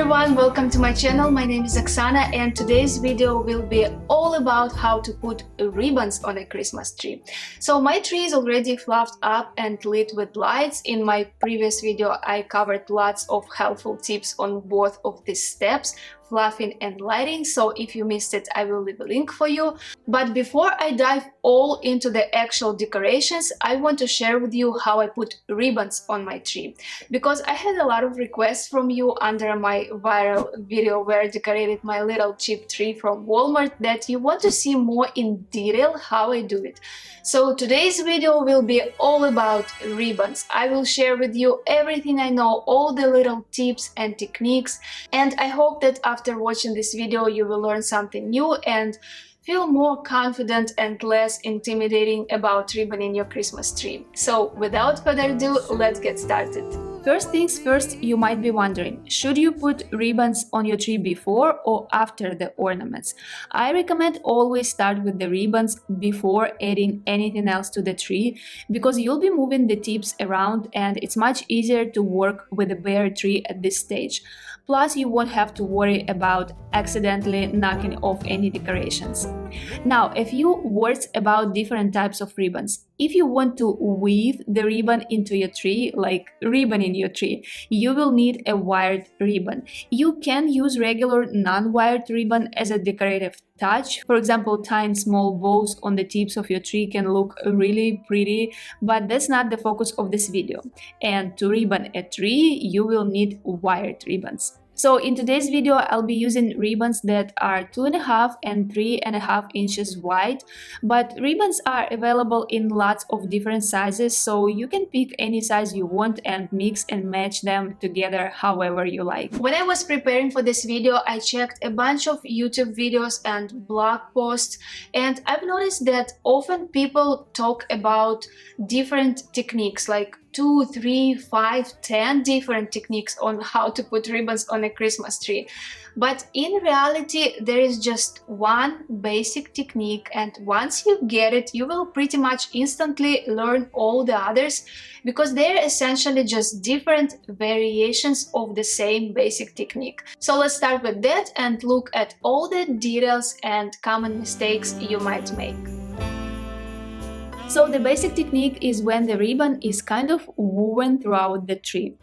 everyone, welcome to my channel. My name is Oksana and today's video will be all about how to put ribbons on a Christmas tree. So my tree is already fluffed up and lit with lights. In my previous video I covered lots of helpful tips on both of these steps, fluffing and lighting, so if you missed it I will leave a link for you. But before I dive all into the actual decorations, I want to share with you how I put ribbons on my tree, because I had a lot of requests from you under my viral video where I decorated my little cheap tree from Walmart that you want to see more in detail how I do it. So today's video will be all about ribbons. I will share with you everything I know, all the little tips and techniques, and I hope that after watching this video you will learn something new and feel more confident and less intimidating about ribboning your Christmas tree. So without further ado, let's get started. First things first, you might be wondering, should you put ribbons on your tree before or after the ornaments? I recommend always start with the ribbons before adding anything else to the tree, because you'll be moving the tips around and it's much easier to work with a bare tree at this stage. Plus, you won't have to worry about accidentally knocking off any decorations. Now, a few words about different types of ribbons. If you want to weave the ribbon into your tree, like ribbon in your tree, you will need a wired ribbon. You can use regular non-wired ribbon as a decorative touch. For example, tying small bows on the tips of your tree can look really pretty, but that's not the focus of this video. And to ribbon a tree, you will need wired ribbons. So in today's video, I'll be using ribbons that are 2.5 and 3.5 inches wide, but ribbons are available in lots of different sizes, so you can pick any size you want and mix and match them together however you like. When I was preparing for this video, I checked a bunch of YouTube videos and blog posts, and I've noticed that often people talk about different techniques, like 2, 3, 5, 10 different techniques on how to put ribbons on a Christmas tree. But in reality, there is just one basic technique, and once you get it, you will pretty much instantly learn all the others, because they're essentially just different variations of the same basic technique. So let's start with that and look at all the details and common mistakes you might make. So the basic technique is when the ribbon is kind of woven throughout the tree.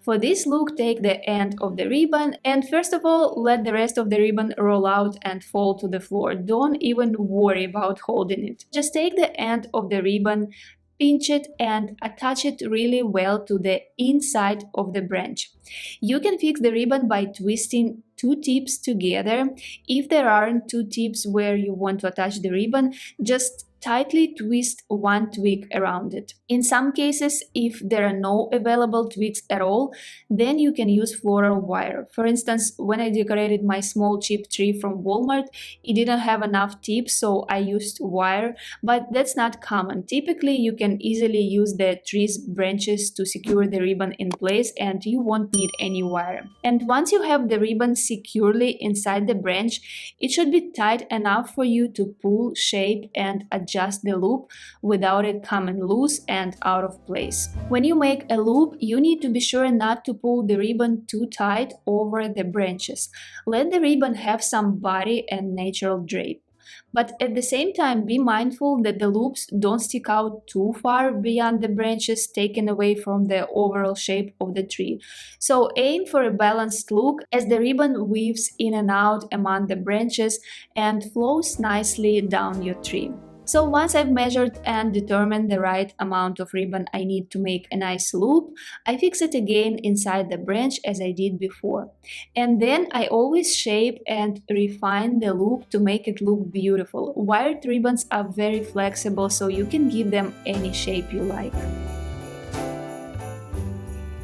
For this look, take the end of the ribbon and first of all, let the rest of the ribbon roll out and fall to the floor. Don't even worry about holding it. Just take the end of the ribbon, pinch it and attach it really well to the inside of the branch. You can fix the ribbon by twisting two tips together. If there aren't two tips where you want to attach the ribbon, just tightly twist one twig around it. In some cases, if there are no available twigs at all, then you can use floral wire. For instance, when I decorated my small cheap tree from Walmart, it didn't have enough tips, so I used wire, but that's not common. Typically, you can easily use the tree's branches to secure the ribbon in place and you won't need any wire. And once you have the ribbon securely inside the branch, it should be tight enough for you to pull, shape, and adjust the loop without it coming loose and out of place. When you make a loop, you need to be sure not to pull the ribbon too tight over the branches. Let the ribbon have some body and natural drape. But at the same time, be mindful that the loops don't stick out too far beyond the branches, taken away from the overall shape of the tree. So aim for a balanced look as the ribbon weaves in and out among the branches and flows nicely down your tree. So once I've measured and determined the right amount of ribbon I need to make a nice loop, I fix it again inside the branch as I did before. And then I always shape and refine the loop to make it look beautiful. Wired ribbons are very flexible, so you can give them any shape you like.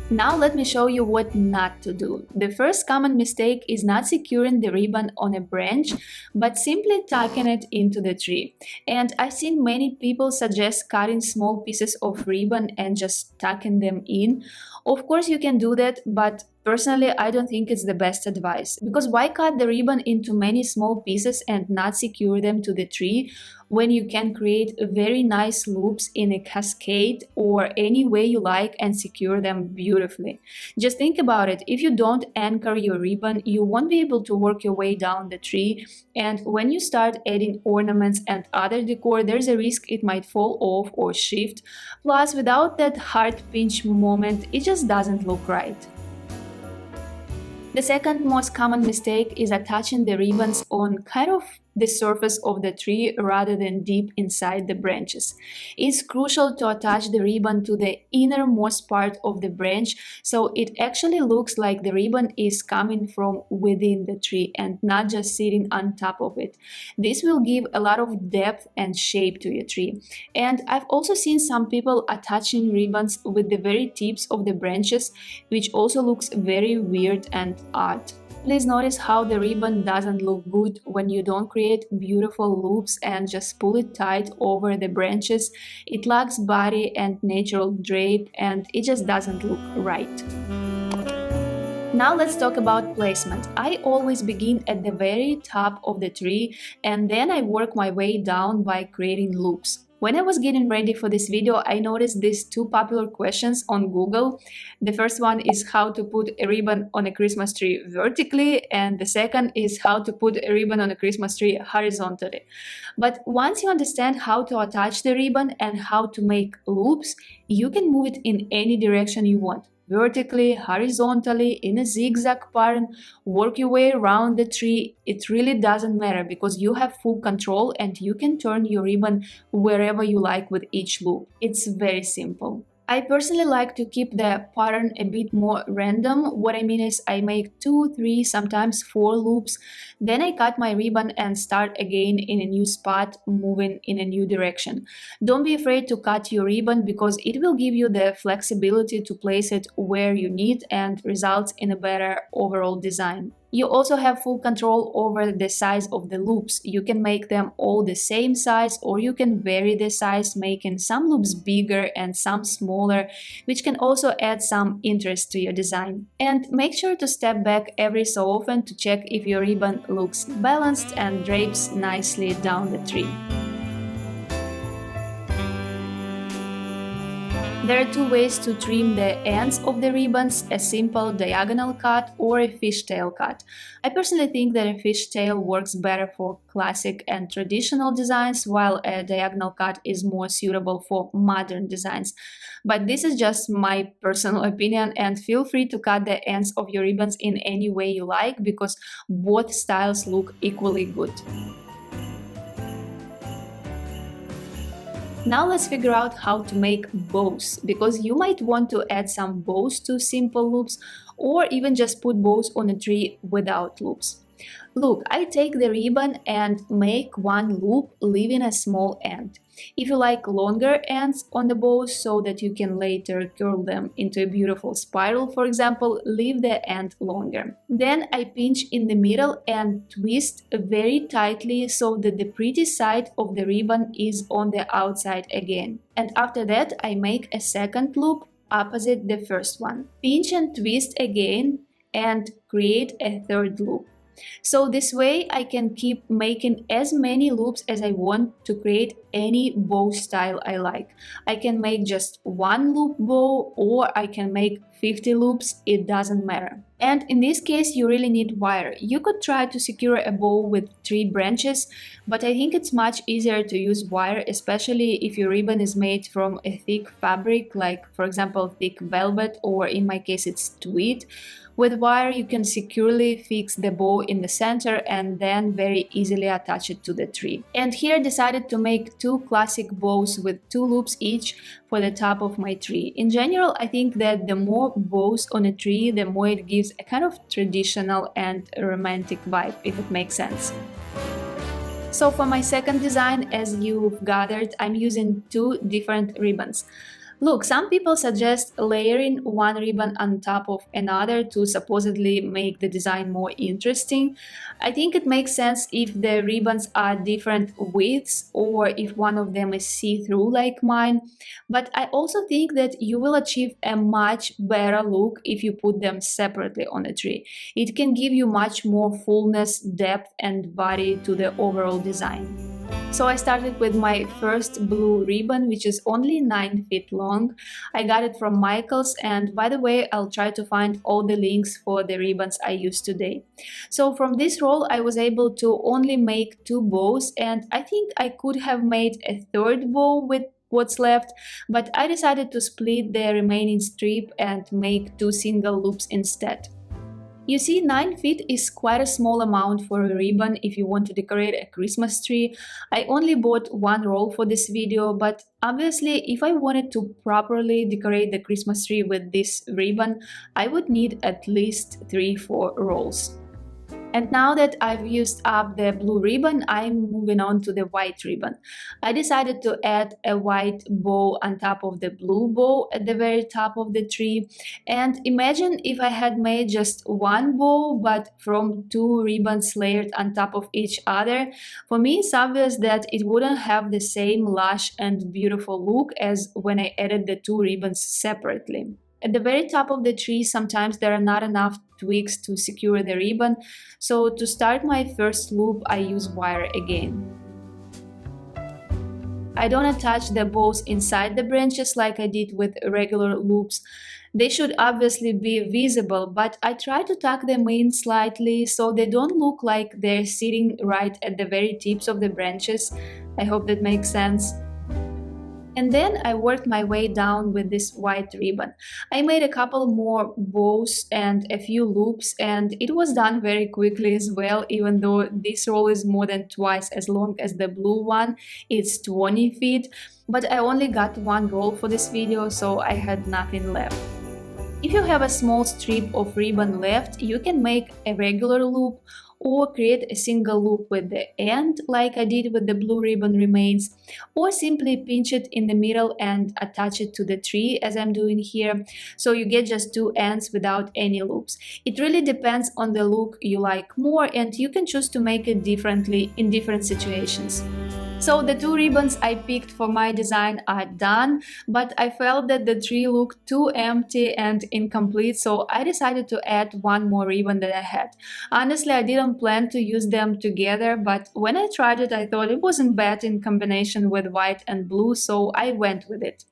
Now let me show you what not to do. The first common mistake is not securing the ribbon on a branch, but simply tucking it into the tree. And I've seen many people suggest cutting small pieces of ribbon and just tucking them in. Of course you can do that, but personally, I don't think it's the best advice, because why cut the ribbon into many small pieces and not secure them to the tree when you can create very nice loops in a cascade or any way you like and secure them beautifully. Just think about it. If you don't anchor your ribbon, you won't be able to work your way down the tree, and when you start adding ornaments and other decor, there's a risk it might fall off or shift. Plus, without that heart pinch moment, it just doesn't look right. The second most common mistake is attaching the ribbons on kind of the surface of the tree rather than deep inside the branches. It's crucial to attach the ribbon to the innermost part of the branch, so it actually looks like the ribbon is coming from within the tree and not just sitting on top of it. This will give a lot of depth and shape to your tree. And I've also seen some people attaching ribbons with the very tips of the branches, which also looks very weird and odd. Please notice how the ribbon doesn't look good when you don't create beautiful loops and just pull it tight over the branches. It lacks body and natural drape, and it just doesn't look right. Now let's talk about placement. I always begin at the very top of the tree and then I work my way down by creating loops. When I was getting ready for this video, I noticed these two popular questions on Google. The first one is how to put a ribbon on a Christmas tree vertically, and the second is how to put a ribbon on a Christmas tree horizontally. But once you understand how to attach the ribbon and how to make loops, you can move it in any direction you want. Vertically, horizontally, in a zigzag pattern, work your way around the tree. It really doesn't matter because you have full control and you can turn your ribbon wherever you like with each loop. It's very simple. I personally like to keep the pattern a bit more random. What I mean is I make 2, 3, sometimes 4 loops, then I cut my ribbon and start again in a new spot, moving in a new direction. Don't be afraid to cut your ribbon because it will give you the flexibility to place it where you need and results in a better overall design. You also have full control over the size of the loops. You can make them all the same size or you can vary the size, making some loops bigger and some smaller, which can also add some interest to your design. And make sure to step back every so often to check if your ribbon looks balanced and drapes nicely down the tree. There are 2 ways to trim the ends of the ribbons, a simple diagonal cut or a fishtail cut. I personally think that a fishtail works better for classic and traditional designs, while a diagonal cut is more suitable for modern designs. But this is just my personal opinion, and feel free to cut the ends of your ribbons in any way you like because both styles look equally good. Now let's figure out how to make bows, because you might want to add some bows to simple loops or even just put bows on a tree without loops. Look, I take the ribbon and make one loop, leaving a small end. If you like longer ends on the bows so that you can later curl them into a beautiful spiral, for example, leave the end longer. Then I pinch in the middle and twist very tightly so that the pretty side of the ribbon is on the outside again. And after that, I make a second loop opposite the first one. Pinch and twist again and create a third loop. So this way I can keep making as many loops as I want to create any bow style I like. I can make just one loop bow or I can make 50 loops, it doesn't matter. And in this case you really need wire. You could try to secure a bow with 3 branches, but I think it's much easier to use wire, especially if your ribbon is made from a thick fabric, like for example thick velvet, or in my case it's tweed. With wire you can securely fix the bow in the center and then very easily attach it to the tree. And here I decided to make 2 classic bows with 2 loops each for the top of my tree. In general, I think that the more bows on a tree, the more it gives a kind of traditional and romantic vibe, if it makes sense. So for my second design, as you've gathered, I'm using 2 different ribbons. Look, some people suggest layering one ribbon on top of another to supposedly make the design more interesting. I think it makes sense if the ribbons are different widths or if one of them is see-through like mine. But I also think that you will achieve a much better look if you put them separately on a tree. It can give you much more fullness, depth, and body to the overall design. So I started with my first blue ribbon, which is only 9 feet long. I got it from Michael's, and by the way, I'll try to find all the links for the ribbons I used today. So from this roll, I was able to only make 2 bows, and I think I could have made a third bow with what's left, but I decided to split the remaining strip and make 2 single loops instead. You see, 9 feet is quite a small amount for a ribbon if you want to decorate a Christmas tree. I only bought 1 roll for this video, but obviously if I wanted to properly decorate the Christmas tree with this ribbon, I would need at least 3-4 rolls. And now that I've used up the blue ribbon, I'm moving on to the white ribbon. I decided to add a white bow on top of the blue bow at the very top of the tree. And imagine if I had made just 1 bow, but from 2 ribbons layered on top of each other. For me, it's obvious that it wouldn't have the same lush and beautiful look as when I added the 2 ribbons separately. At the very top of the tree, sometimes there are not enough twigs to secure the ribbon, so to start my first loop, I use wire again. I don't attach the bows inside the branches like I did with regular loops. They should obviously be visible, but I try to tuck them in slightly so they don't look like they're sitting right at the very tips of the branches. I hope that makes sense. And then I worked my way down with this white ribbon. I made a couple more bows and a few loops, and it was done very quickly as well, even though this roll is more than twice as long as the blue one. It's 20 feet, but I only got 1 roll for this video, so I had nothing left. If you have a small strip of ribbon left, you can make a regular loop or create a single loop with the end like I did with the blue ribbon remains, or simply pinch it in the middle and attach it to the tree as I'm doing here, so you get just 2 ends without any loops. It really depends on the look you like more, and you can choose to make it differently in different situations. So the 2 ribbons I picked for my design are done, but I felt that the tree looked too empty and incomplete, so I decided to add 1 more ribbon that I had. Honestly, I didn't plan to use them together, but when I tried it, I thought it wasn't bad in combination with white and blue, so I went with it.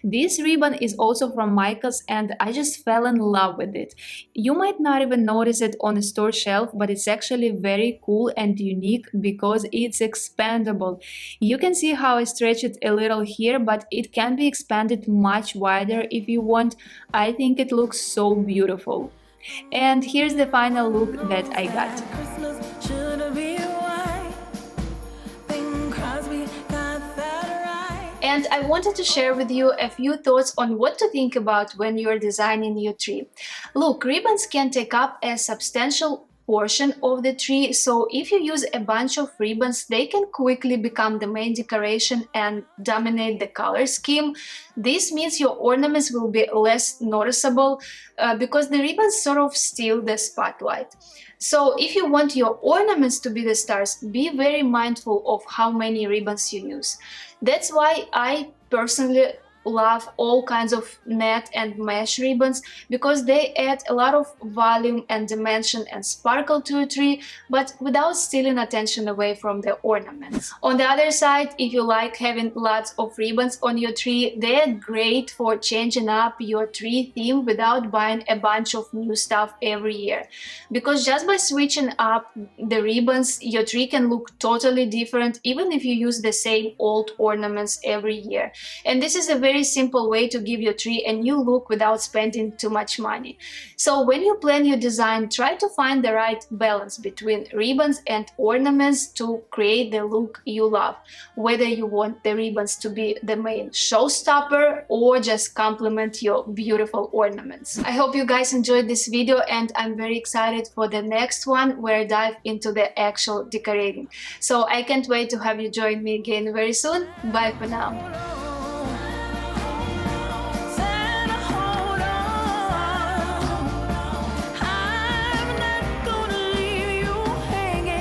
This ribbon is also from Michael's, and I just fell in love with it. You might not even notice it on a store shelf, but it's actually very cool and unique because it's expandable. You can see how I stretch it a little here, but it can be expanded much wider if you want. I think it looks so beautiful. And here's the final look that I got. And I wanted to share with you a few thoughts on what to think about when you're designing your tree. Look, ribbons can take up a substantial portion of the tree, so if you use a bunch of ribbons, they can quickly become the main decoration and dominate the color scheme. This means your ornaments will be less noticeable because the ribbons sort of steal the spotlight. So if you want your ornaments to be the stars, be very mindful of how many ribbons you use. That's why I personally love all kinds of net and mesh ribbons, because they add a lot of volume and dimension and sparkle to a tree, but without stealing attention away from the ornaments. On the other side, if you like having lots of ribbons on your tree, they're great for changing up your tree theme without buying a bunch of new stuff every year. Because just by switching up the ribbons, your tree can look totally different even if you use the same old ornaments every year. And this is a very simple way to give your tree a new look without spending too much money. So when you plan your design, try to find the right balance between ribbons and ornaments to create the look you love, whether you want the ribbons to be the main showstopper or just complement your beautiful ornaments. I hope you guys enjoyed this video, and I'm very excited for the next one where I dive into the actual decorating. So I can't wait to have you join me again very soon. Bye for now.